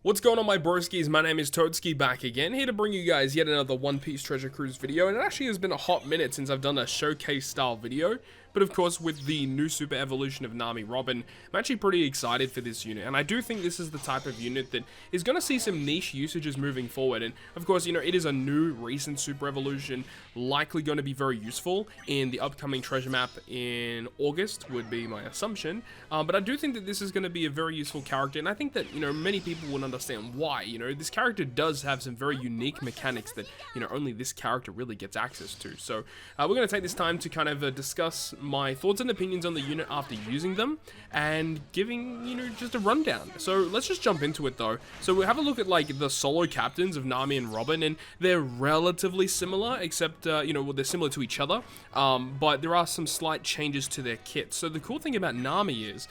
What's going on, my broskiis? My name is Toadskii, back again, here to bring you guys yet another One Piece Treasure Cruise video, and it actually has been a hot minute since I've done a showcase style video, but of course with the new super evolution of NAMI Robin, I'm actually pretty excited for this unit, and I do think this is the type of unit that is going to see some niche usages moving forward, and of course, you know, it is a new recent super evolution, likely going to be very useful in the upcoming treasure map in August, would be my assumption, but I do think that this is going to be a very useful character, and I think that, you know, many people will understand why. You know, this character does have some very unique mechanics that, you know, only this character really gets access to. So we're going to take this time to kind of discuss my thoughts and opinions on the unit after using them and giving, you know, just a rundown. So let's just jump into it though. So we have a look at like the solo captains of Nami and Robin, and they're relatively similar, except you know, well, they're similar to each other, but there are some slight changes to their kit. So the cool thing about Nami is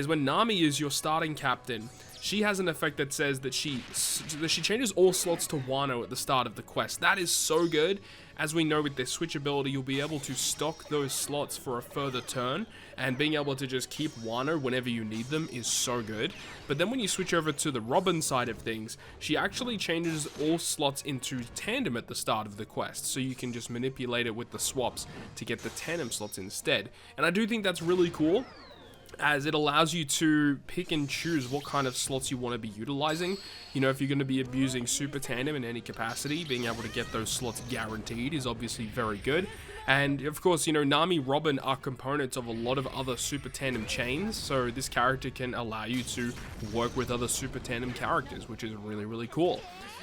when Nami is your starting captain, she has an effect that says that she changes all slots to Wano at the start of the quest. That is so good. As we know, with their switch ability, you'll be able to stock those slots for a further turn, and being able to just keep Wano whenever you need them is so good. But then when you switch over to the Robin side of things, she actually changes all slots into tandem at the start of the quest, so you can just manipulate it with the swaps to get the tandem slots instead. And I do think that's really cool, as it allows you to pick and choose what kind of slots you want to be utilizing. You know, if you're going to be abusing Super Tandem in any capacity, being able to get those slots guaranteed is obviously very good. And of course, you know, Nami, Robin are components of a lot of other Super Tandem chains, so this character can allow you to work with other Super Tandem characters, which is really, really cool.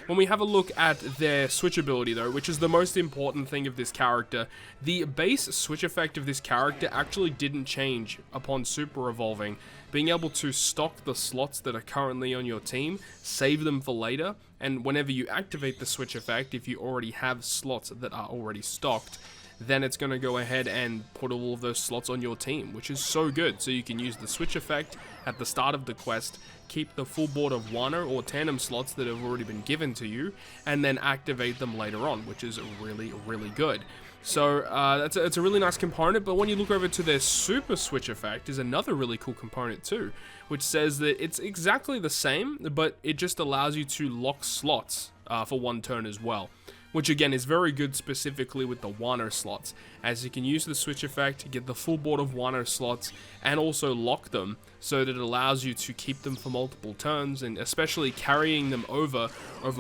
When we have a look at their switch ability though, which is the most important thing of this character, the base switch effect of this character actually didn't change upon super evolving. Being able to stock the slots that are currently on your team, save them for later, and whenever you activate the switch effect, if you already have slots that are already stocked, then it's going to go ahead and put all of those slots on your team, which is so good. So you can use the switch effect at the start of the quest, keep the full board of Wano or tandem slots that have already been given to you, and then activate them later on, which is really, really good. So it's a really nice component, but when you look over to their super switch effect is another really cool component too, which says that it's exactly the same, but it just allows you to lock slots for one turn as well, which again is very good specifically with the Wano slots, as you can use the switch effect to get the full board of Wano slots and also lock them so that it allows you to keep them for multiple turns, and especially carrying them over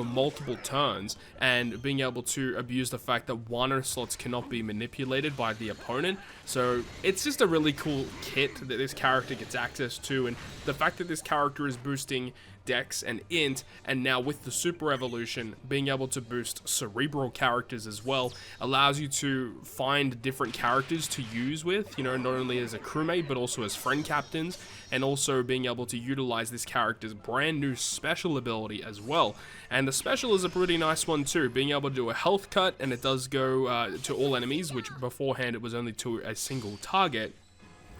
multiple turns and being able to abuse the fact that Wano slots cannot be manipulated by the opponent. So it's just a really cool kit that this character gets access to, and the fact that this character is boosting Dex and Int, and now with the Super Evolution being able to boost Cerebral characters as well, allows you to find different characters to use with, you know, not only as a crewmate but also as friend captains, and also being able to utilize this character's brand new special ability as well. And the special is a pretty nice one too, being able to do a health cut, and it does go to all enemies, which beforehand it was only to a single target,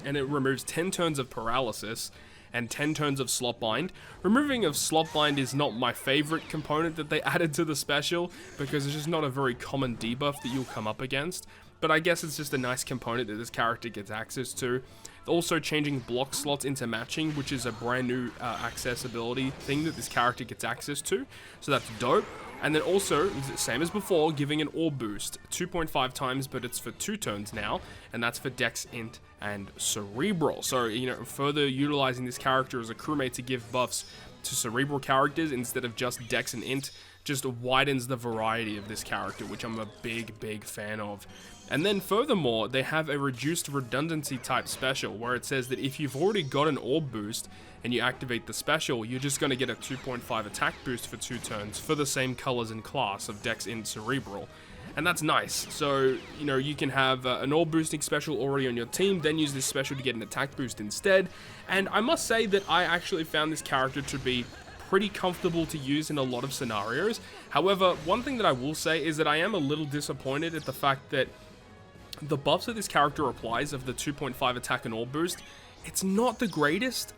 and it removes 10 turns of paralysis and 10 turns of slot bind. Removing of slot bind is not my favorite component that they added to the special, because it's just not a very common debuff that you'll come up against, but I guess it's just a nice component that this character gets access to. Also changing block slots into matching, which is a brand new accessibility thing that this character gets access to, so that's dope. And then also, same as before, giving an orb boost, 2.5 times, but it's for 2 turns now, and that's for Dex, Int, and Cerebral. So, you know, further utilizing this character as a crewmate to give buffs to Cerebral characters instead of just Dex and Int just widens the variety of this character, which I'm a big, big fan of. And then furthermore, they have a reduced redundancy type special, where it says that if you've already got an orb boost and you activate the special, you're just going to get a 2.5 attack boost for 2 turns for the same colors and class of Dex, Int, Cerebral. And that's nice. So, you know, you can have an orb boosting special already on your team, then use this special to get an attack boost instead. And I must say that I actually found this character to be pretty comfortable to use in a lot of scenarios. However, one thing that I will say is that I am a little disappointed at the fact that the buffs that this character applies of the 2.5 attack and orb boost, it's not the greatest,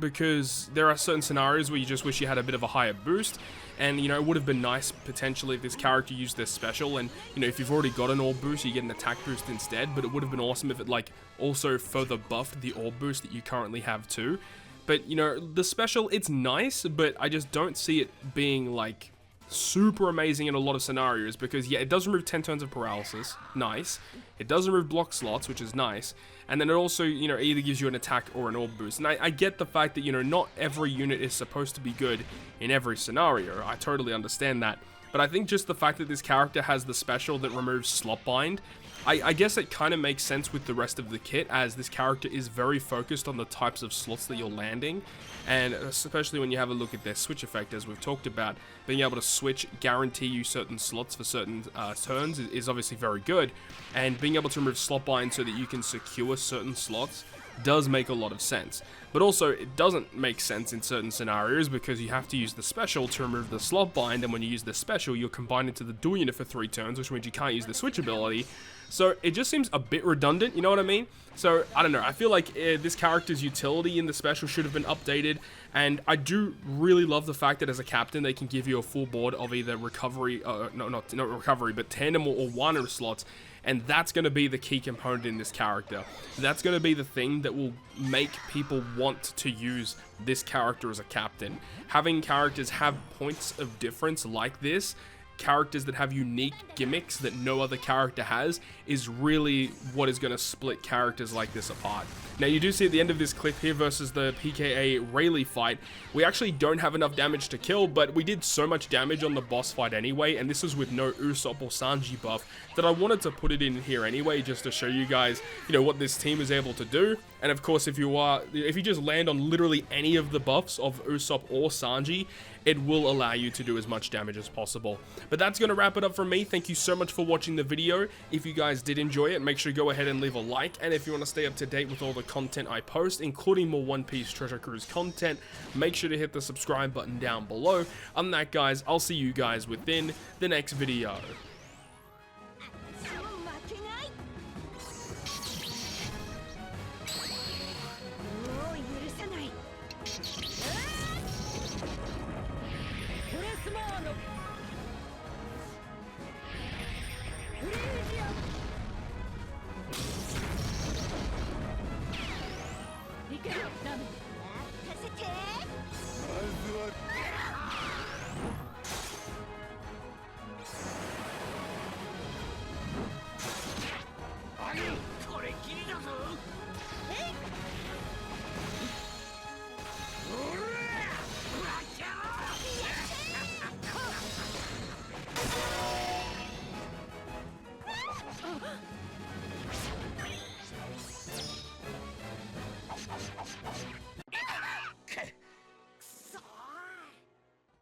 because there are certain scenarios where you just wish you had a bit of a higher boost, and, you know, it would have been nice potentially if this character used their special, and, you know, if you've already got an orb boost, you get an attack boost instead, but it would have been awesome if it, like, also further buffed the orb boost that you currently have too. But, you know, the special, it's nice, but I just don't see it being, like, super amazing in a lot of scenarios, because yeah, it does remove 10 turns of paralysis, nice. It does remove block slots, which is nice. And then it also, you know, either gives you an attack or an orb boost. And I get the fact that, you know, not every unit is supposed to be good in every scenario. I totally understand that. But I think just the fact that this character has the special that removes slot bind, I guess it kind of makes sense with the rest of the kit, as this character is very focused on the types of slots that you're landing, and especially when you have a look at their switch effect, as we've talked about, being able to switch, guarantee you certain slots for certain turns is obviously very good, and being able to remove slot bind so that you can secure certain slots does make a lot of sense. But also, it doesn't make sense in certain scenarios because you have to use the special to remove the slot bind, and when you use the special, you're combined into the dual unit for 3 turns, which means you can't use the switch ability. So it just seems a bit redundant, you know what I mean? So, I don't know, I feel like this character's utility in the special should have been updated, and I do really love the fact that as a captain, they can give you a full board of either recovery, not recovery, but tandem or one slots, and that's going to be the key component in this character. That's going to be the thing that will make people want to use this character as a captain. Having characters have points of difference like this, characters that have unique gimmicks that no other character has, is really what is going to split characters like this apart. Now, you do see at the end of this clip here versus the PKA Rayleigh fight, we actually don't have enough damage to kill, but we did so much damage on the boss fight anyway, and this is with no Usopp or Sanji buff, that I wanted to put it in here anyway, just to show you guys, you know, what this team is able to do. And of course, if you just land on literally any of the buffs of Usopp or Sanji, it will allow you to do as much damage as possible. But that's going to wrap it up from me. Thank you so much for watching the video. If you guys did enjoy it, make sure to go ahead and leave a like. And if you want to stay up to date with all the content I post, including more One Piece Treasure Cruise content, make sure to hit the subscribe button down below. On that, guys, I'll see you guys within the next video.